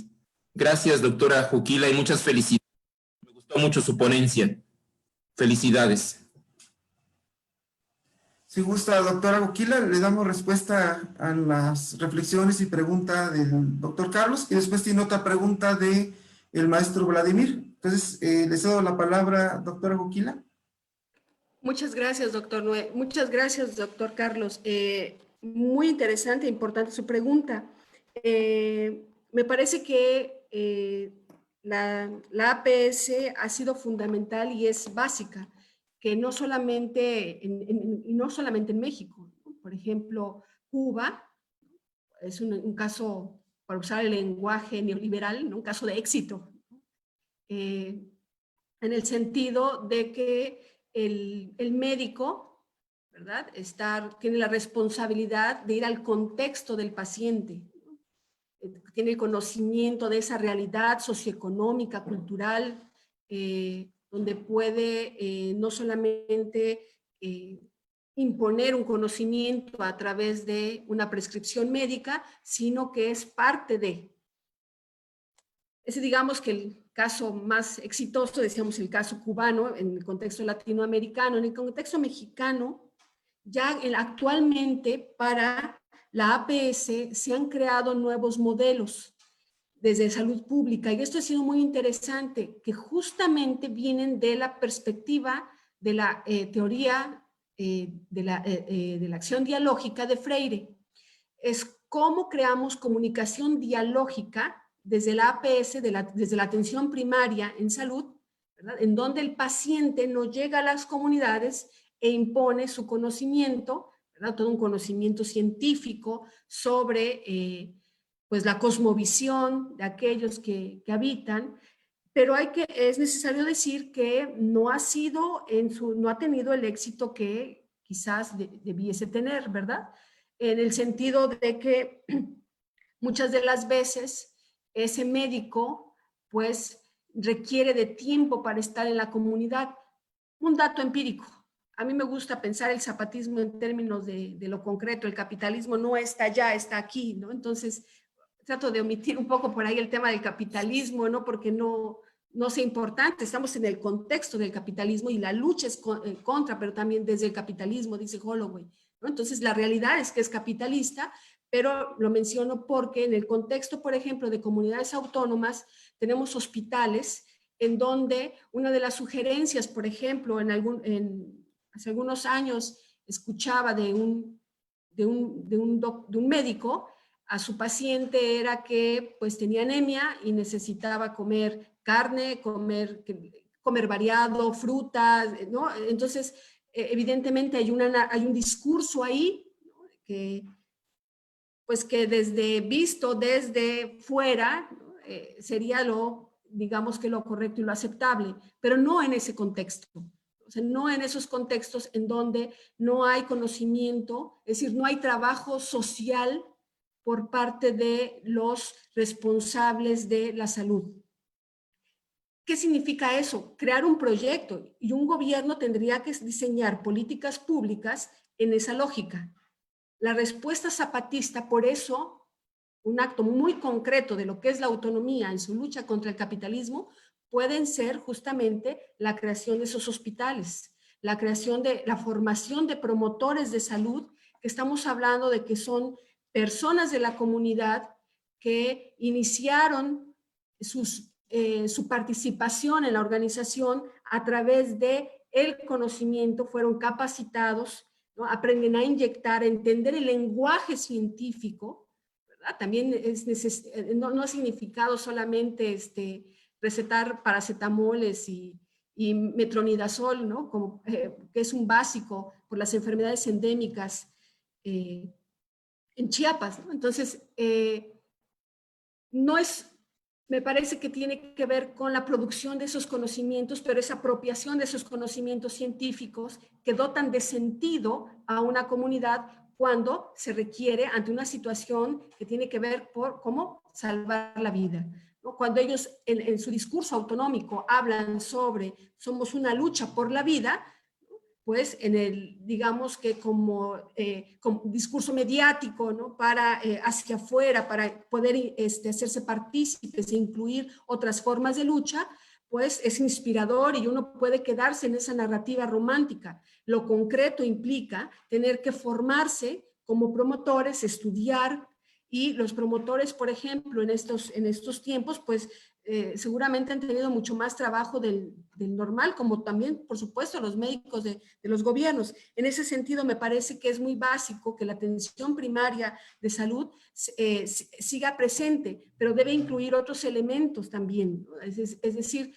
Speaker 3: Gracias, doctora Juquila, y muchas felicidades. Me gustó mucho su ponencia. Felicidades.
Speaker 1: Si gusta, doctora Juquila, le damos respuesta a las reflexiones y preguntas del doctor Carlos, y después tiene otra pregunta del maestro Vladimir. Entonces, le cedo la palabra, doctora Juquila.
Speaker 2: Muchas gracias, doctor Noé. Muchas gracias, doctor Carlos. Muy interesante e importante su pregunta. Me parece que la APS ha sido fundamental y es básica, que no solamente y no solamente en México, ¿no? Por ejemplo, Cuba es un caso, para usar el lenguaje neoliberal, ¿no? Un caso de éxito, en el sentido de que el médico, ¿verdad? Tiene la responsabilidad de ir al contexto del paciente, ¿no? Tiene el conocimiento de esa realidad socioeconómica, cultural, donde puede no solamente imponer un conocimiento a través de una prescripción médica, sino que es parte de. Ese, digamos que el caso más exitoso, decíamos el caso cubano en el contexto latinoamericano. En el contexto mexicano, ya actualmente para la APS se han creado nuevos modelos desde salud pública, y esto ha sido muy interesante, que justamente vienen de la perspectiva de la teoría de la acción dialógica de Freire. Es cómo creamos comunicación dialógica desde la APS, desde la atención primaria en salud, ¿verdad? En donde el paciente no llega a las comunidades e impone su conocimiento, ¿verdad? Todo un conocimiento científico sobre pues la cosmovisión de aquellos que habitan, pero es necesario decir que no ha tenido el éxito que quizás debiese tener, ¿verdad? En el sentido de que muchas de las veces ese médico pues requiere de tiempo para estar en la comunidad. Un dato empírico. A mí me gusta pensar el zapatismo en términos de lo concreto. El capitalismo no está allá, está aquí, ¿no? Entonces, trato de omitir un poco por ahí el tema del capitalismo, ¿no? Porque no sea importante. Estamos en el contexto del capitalismo y la lucha es contra, pero también desde el capitalismo, dice Holloway, ¿no? Entonces, la realidad es que es capitalista, pero lo menciono porque en el contexto, por ejemplo, de comunidades autónomas, tenemos hospitales en donde una de las sugerencias, por ejemplo, hace algunos años escuchaba de un médico a su paciente era que pues tenía anemia y necesitaba comer carne, comer variado, frutas, ¿no? Entonces, evidentemente hay un discurso ahí, ¿no? que visto desde fuera, ¿no? Sería digamos que lo correcto y lo aceptable, pero no en ese contexto. O sea, no en esos contextos en donde no hay conocimiento, es decir, no hay trabajo social por parte de los responsables de la salud. ¿Qué significa eso? Crear un proyecto, y un gobierno tendría que diseñar políticas públicas en esa lógica. La respuesta zapatista, por eso, un acto muy concreto de lo que es la autonomía en su lucha contra el capitalismo, pueden ser justamente la creación de esos hospitales, la formación de promotores de salud, que estamos hablando de que son personas de la comunidad que iniciaron su participación en la organización a través de el conocimiento, fueron capacitados, ¿no? Aprenden a inyectar, a entender el lenguaje científico, ¿verdad? También no ha significado solamente recetar paracetamoles y metronidazol, ¿no? Que es un básico por las enfermedades endémicas en Chiapas, ¿no? Entonces, me parece que tiene que ver con la producción de esos conocimientos, pero esa apropiación de esos conocimientos científicos que dotan de sentido a una comunidad cuando se requiere ante una situación que tiene que ver por cómo salvar la vida, ¿no? Cuando ellos en su discurso autonómico hablan sobre somos una lucha por la vida, pues digamos que como discurso mediático, ¿no? Para hacia afuera, para poder hacerse partícipes e incluir otras formas de lucha, pues es inspirador y uno puede quedarse en esa narrativa romántica. Lo concreto implica tener que formarse como promotores, estudiar, y los promotores, por ejemplo, en estos tiempos, pues seguramente han tenido mucho más trabajo del normal, como también, por supuesto, los médicos de los gobiernos. En ese sentido, me parece que es muy básico que la atención primaria de salud siga presente, pero debe incluir otros elementos también, ¿no? Es decir,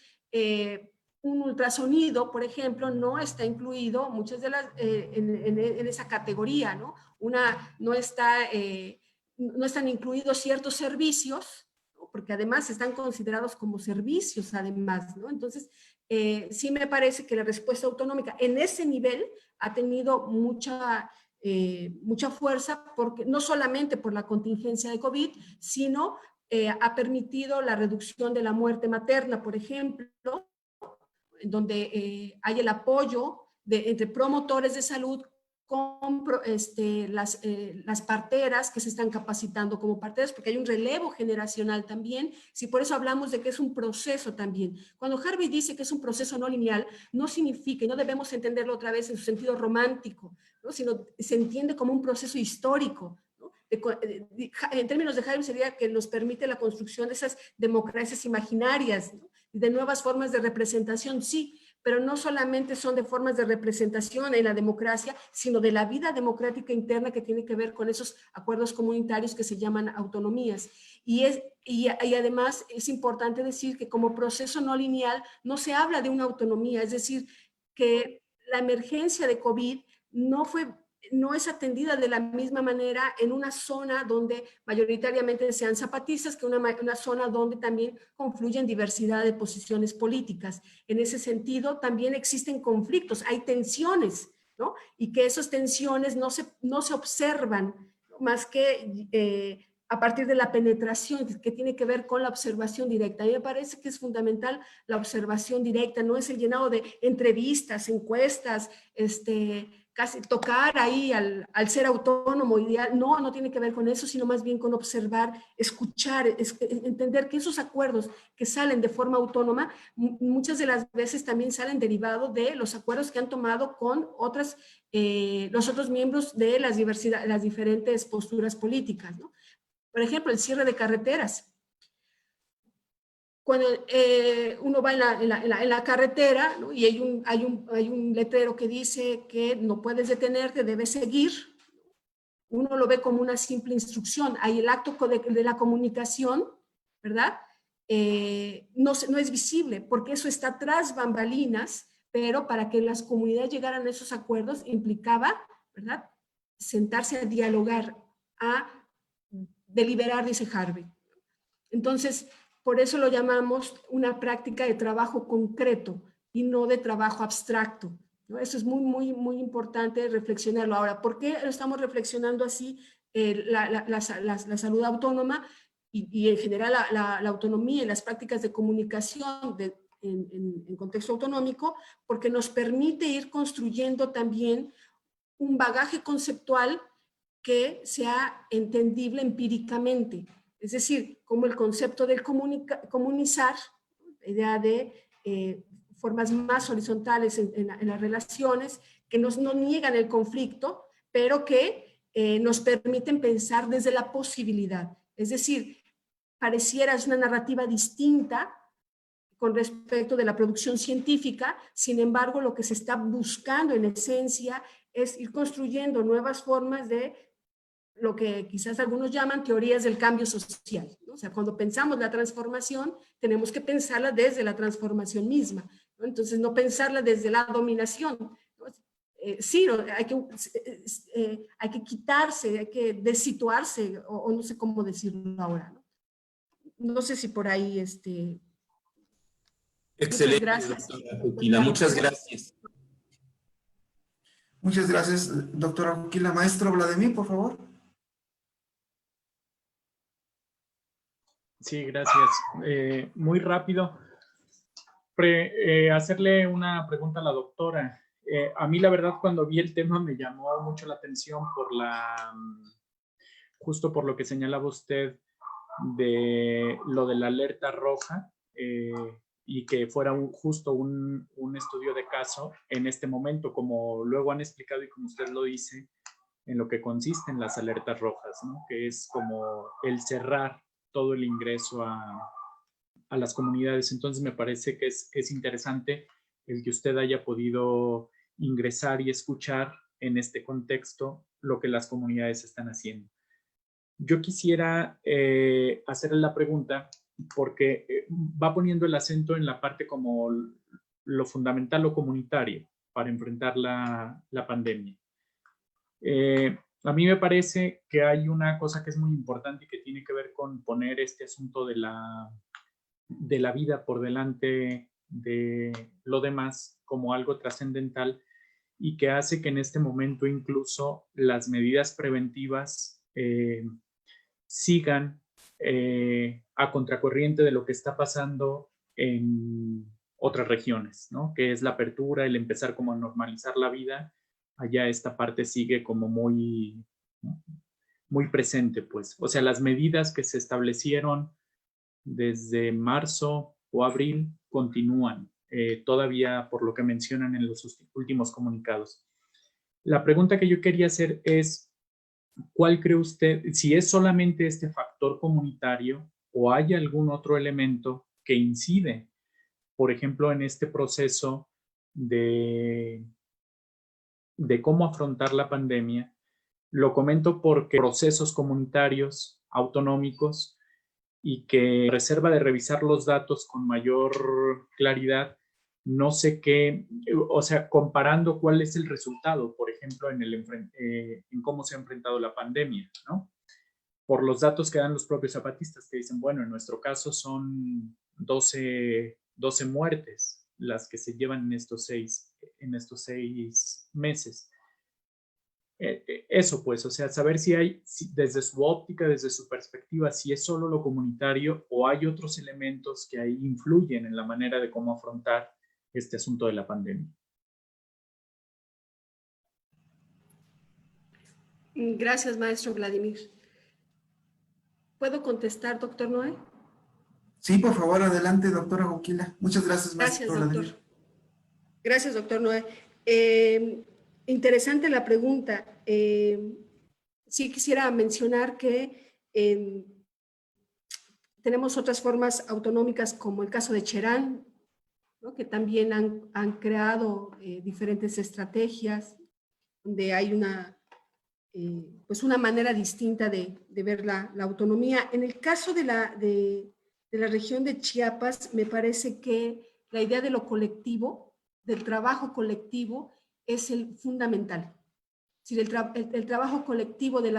Speaker 2: un ultrasonido, por ejemplo, no está incluido muchas de las, en esa categoría, ¿no? No están incluidos ciertos servicios, ¿no? Porque además están considerados como servicios, además, ¿no? Entonces, sí me parece que la respuesta autonómica en ese nivel ha tenido mucha fuerza, porque, no solamente por la contingencia de COVID, sino ha permitido la reducción de la muerte materna, por ejemplo, donde hay el apoyo entre promotores de salud con las parteras que se están capacitando como parteras, porque hay un relevo generacional también. Sí, por eso hablamos de que es un proceso también. Cuando Harvey dice que es un proceso no lineal, no significa, y no debemos entenderlo otra vez en su sentido romántico, ¿no? Sino se entiende como un proceso histórico, ¿no? En términos de Harvey sería que nos permite la construcción de esas democracias imaginarias, ¿no? De nuevas formas de representación, sí, pero no solamente son de formas de representación en la democracia, sino de la vida democrática interna que tiene que ver con esos acuerdos comunitarios que se llaman autonomías. Y además es importante decir que como proceso no lineal no se habla de una autonomía, es decir, que la emergencia de COVID no es atendida de la misma manera en una zona donde mayoritariamente sean zapatistas, que una zona donde también confluyen diversidad de posiciones políticas. En ese sentido, también existen conflictos, hay tensiones, ¿no? Y que esas tensiones no se observan más que a partir de la penetración, que tiene que ver con la observación directa. A mí me parece que es fundamental la observación directa, no es el llenado de entrevistas, encuestas, casi tocar ahí al ser autónomo ideal. No tiene que ver con eso, sino más bien con observar, escuchar, entender que esos acuerdos que salen de forma autónoma, muchas de las veces también salen derivados de los acuerdos que han tomado con los otros miembros de las diferentes posturas políticas, ¿no? Por ejemplo, el cierre de carreteras. Cuando uno va en la carretera, ¿no? Y hay un letrero que dice que no puedes detenerte, debes seguir, uno lo ve como una simple instrucción. Hay el acto de la comunicación, ¿verdad? No es visible, porque eso está tras bambalinas, pero para que las comunidades llegaran a esos acuerdos implicaba, ¿verdad?, sentarse a dialogar, a deliberar, dice Harvey. Entonces, por eso lo llamamos una práctica de trabajo concreto y no de trabajo abstracto, ¿no? Eso es muy importante reflexionarlo. Ahora, ¿por qué estamos reflexionando así la salud autónoma y en general la autonomía y las prácticas de comunicación en contexto autonómico? Porque nos permite ir construyendo también un bagaje conceptual que sea entendible empíricamente. Es decir, como el concepto del comunizar, la idea de formas más horizontales en las relaciones, que no niegan el conflicto, pero que nos permiten pensar desde la posibilidad. Es decir, pareciera es una narrativa distinta con respecto de la producción científica, sin embargo, lo que se está buscando en esencia es ir construyendo nuevas formas de lo que quizás algunos llaman teorías del cambio social, ¿no? O sea, cuando pensamos la transformación, tenemos que pensarla desde la transformación misma, ¿no? Entonces, no pensarla desde la dominación, ¿no? Sí, hay que quitarse, hay que desituarse, o no sé cómo decirlo ahora, ¿no? No sé si por ahí,
Speaker 3: Excelente,
Speaker 2: muchas gracias.
Speaker 3: doctora Juquila, muchas gracias.
Speaker 1: Muchas gracias, doctora Juquila. Maestro Vladimir, por favor.
Speaker 4: Sí, gracias. Muy rápido. Hacerle una pregunta a la doctora. A mí, la verdad, cuando vi el tema me llamó mucho la atención justo por lo que señalaba usted de lo de la alerta roja y que fuera justo un estudio de caso en este momento, como luego han explicado y como usted lo dice, en lo que consisten las alertas rojas, ¿no? Que es como el cerrar todo el ingreso a las comunidades. Entonces me parece que es interesante el que usted haya podido ingresar y escuchar en este contexto lo que las comunidades están haciendo. Yo quisiera hacerle la pregunta porque va poniendo el acento en la parte como lo fundamental, lo comunitario, para enfrentar la pandemia. A mí me parece que hay una cosa que es muy importante y que tiene que ver con poner este asunto de la vida por delante de lo demás como algo trascendental y que hace que en este momento incluso las medidas preventivas sigan a contracorriente de lo que está pasando en otras regiones, ¿no? Que es la apertura, el empezar como a normalizar la vida. Allá esta parte sigue como muy, muy presente, pues. O sea, las medidas que se establecieron desde marzo o abril continúan, todavía por lo que mencionan en los últimos comunicados. La pregunta que yo quería hacer es, ¿cuál cree usted, si es solamente este factor comunitario o hay algún otro elemento que incide, por ejemplo, en este proceso de cómo afrontar la pandemia? Lo comento porque procesos comunitarios, autonómicos, y que reserva de revisar los datos con mayor claridad, no sé qué, o sea, comparando cuál es el resultado, por ejemplo, en cómo se ha enfrentado la pandemia, ¿no? Por los datos que dan los propios zapatistas, que dicen, bueno, en nuestro caso son 12 muertes las que se llevan en estos seis meses. Eso pues, o sea, saber si hay, desde su óptica, desde su perspectiva, si es solo lo comunitario o hay otros elementos que ahí influyen en la manera de cómo afrontar este asunto de la pandemia.
Speaker 2: Gracias, maestro Vladimir. ¿Puedo contestar, doctor Noé?
Speaker 1: Sí, por favor, adelante, doctora Joquila. Muchas gracias, maestro
Speaker 2: Gracias, doctor.
Speaker 1: Vladimir.
Speaker 2: Gracias, doctor Noé. Interesante la pregunta. Sí quisiera mencionar que tenemos otras formas autonómicas como el caso de Cherán, ¿no? Que también han creado diferentes estrategias donde hay pues una manera distinta de ver la autonomía. En el caso de la región de Chiapas, me parece que la idea de lo colectivo, del trabajo colectivo, es el fundamental. Es decir, el trabajo colectivo de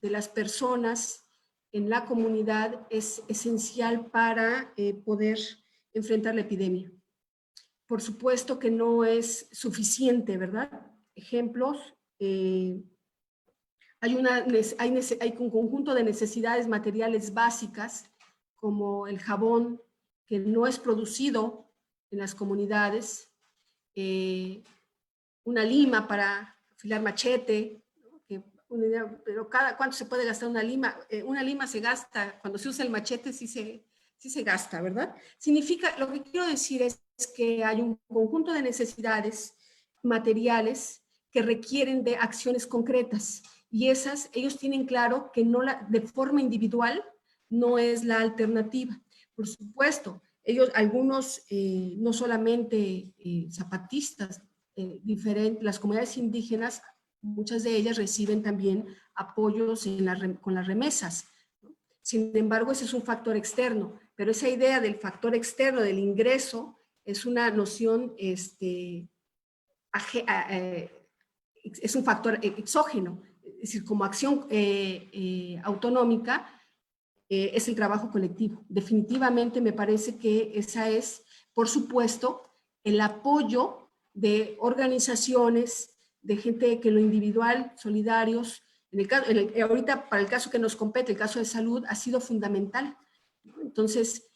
Speaker 2: las personas en la comunidad es esencial para poder enfrentar la epidemia. Por supuesto que no es suficiente, ¿verdad? Ejemplos, hay un conjunto de necesidades materiales básicas, como el jabón, que no es producido en las comunidades, una lima para afilar machete, ¿no? Pero ¿cuánto se puede gastar una lima? Una lima se gasta, cuando se usa el machete sí se gasta, ¿verdad? Significa, lo que quiero decir es que hay un conjunto de necesidades materiales que requieren de acciones concretas y ellos tienen claro que de forma individual no es la alternativa. Por supuesto, algunos, no solamente zapatistas, las comunidades indígenas, muchas de ellas reciben también apoyos con las remesas, ¿no? Sin embargo, ese es un factor externo, pero esa idea del factor externo, del ingreso, es una noción, es un factor exógeno, es decir, como acción autonómica, es el trabajo colectivo. Definitivamente me parece que esa es, por supuesto, el apoyo de organizaciones, de gente que en lo individual, solidarios. Ahorita, para el caso que nos compete, el caso de salud, ha sido fundamental. Entonces,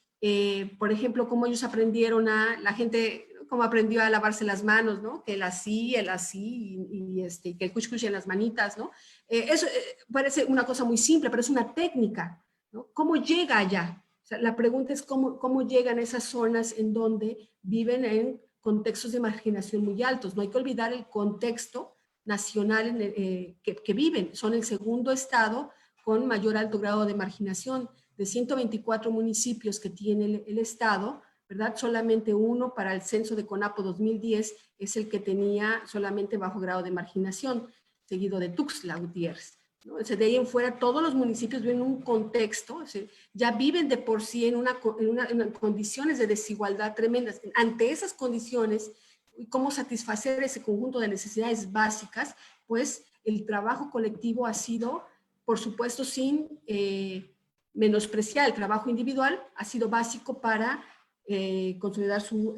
Speaker 2: por ejemplo, cómo ellos aprendieron la gente, cómo aprendió a lavarse las manos, ¿no? Que el así, y que el cuch en las manitas, ¿no? Eso parece una cosa muy simple, pero es una técnica, ¿no? ¿Cómo llega allá? O sea, la pregunta es cómo llegan a esas zonas en donde viven en contextos de marginación muy altos. No hay que olvidar el contexto nacional que viven. Son el segundo estado con mayor alto grado de marginación. de 124 municipios que tiene el Estado, ¿verdad? Solamente uno para el censo de CONAPO 2010 es el que tenía solamente bajo grado de marginación, seguido de Tuxtla Gutiérrez, ¿no? O sea, de ahí en fuera todos los municipios viven en un contexto, o sea, ya viven de por sí en condiciones de desigualdad tremendas. Ante esas condiciones, cómo satisfacer ese conjunto de necesidades básicas, pues el trabajo colectivo ha sido, por supuesto, sin menospreciar el trabajo individual, ha sido básico para consolidar su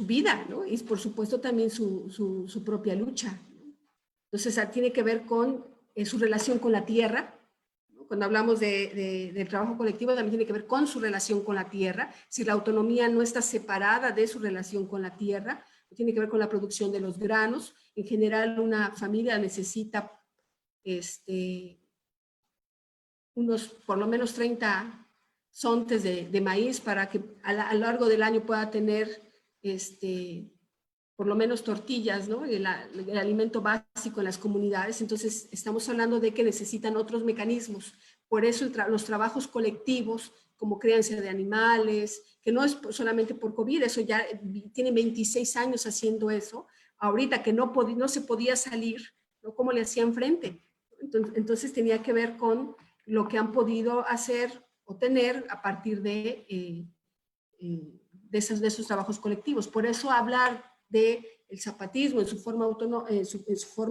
Speaker 2: vida, ¿no? Y por supuesto también su propia lucha, ¿no? Entonces tiene que ver con su relación con la tierra, ¿no? Cuando hablamos del trabajo colectivo también tiene que ver con su relación con la tierra. Si la autonomía no está separada de su relación con la tierra, tiene que ver con la producción de los granos. En general una familia necesita unos por lo menos 30 sontes de maíz para que a lo largo del año pueda tener por lo menos tortillas, ¿no? El alimento básico en las comunidades. Entonces estamos hablando de que necesitan otros mecanismos. Por eso los trabajos colectivos, como crianza de animales, que no es solamente por COVID, eso ya tiene 26 años haciendo eso. Ahorita que no se podía salir, ¿no? ¿Cómo le hacían frente? Entonces tenía que ver con lo que han podido hacer o tener a partir de esos trabajos colectivos. Por eso hablar del zapatismo en su forma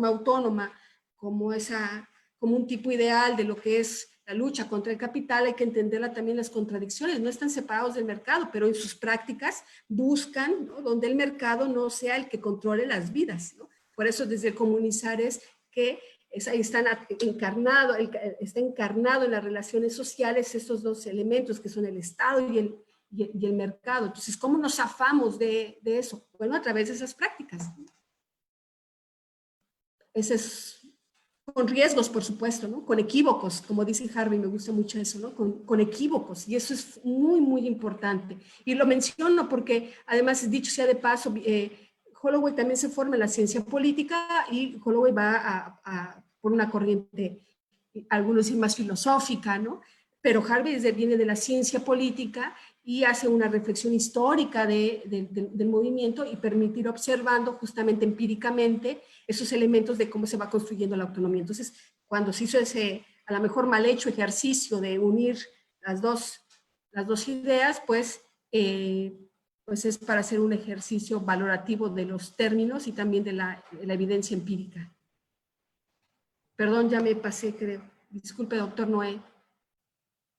Speaker 2: autónoma como un tipo ideal de lo que es la lucha contra el capital, hay que entenderla también las contradicciones. No están separados del mercado, pero en sus prácticas buscan, ¿no?, donde el mercado no sea el que controle las vidas, ¿no? Por eso desde el comunizar es que está encarnado en las relaciones sociales estos dos elementos que son el Estado y el mercado. Entonces, ¿cómo nos zafamos de eso? Bueno, a través de esas prácticas. Ese es con riesgos, por supuesto, ¿no? Con equívocos, como dice Harvey, me gusta mucho eso, ¿no? Con equívocos, y eso es muy, muy importante. Y lo menciono porque, además, dicho sea de paso, Holloway también se forma en la ciencia política y Holloway va por una corriente, algunos dicen más filosófica, ¿no? Pero Harvey viene de la ciencia política y hace una reflexión histórica del movimiento y permitir observando justamente empíricamente esos elementos de cómo se va construyendo la autonomía. Entonces, cuando se hizo ese, a lo mejor mal hecho ejercicio de unir las dos ideas, pues es para hacer un ejercicio valorativo de los términos y también de la evidencia empírica. Perdón, ya me pasé, creo. Disculpe, doctor Noé.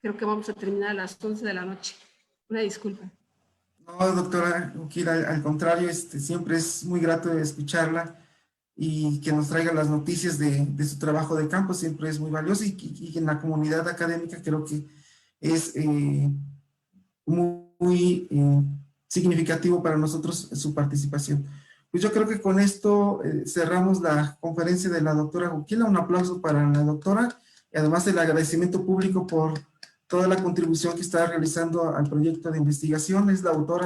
Speaker 2: Creo que vamos a terminar a las 11 de la noche. Una disculpa.
Speaker 1: No, doctora Ukira, al contrario, siempre es muy grato escucharla y que nos traiga las noticias de su trabajo de campo, siempre es muy valioso y en la comunidad académica creo que es muy significativo para nosotros su participación. Pues yo creo que con esto cerramos la conferencia de la doctora Ukira. Un aplauso para la doctora y además el agradecimiento público por toda la contribución que está realizando al proyecto de investigación. Es la autora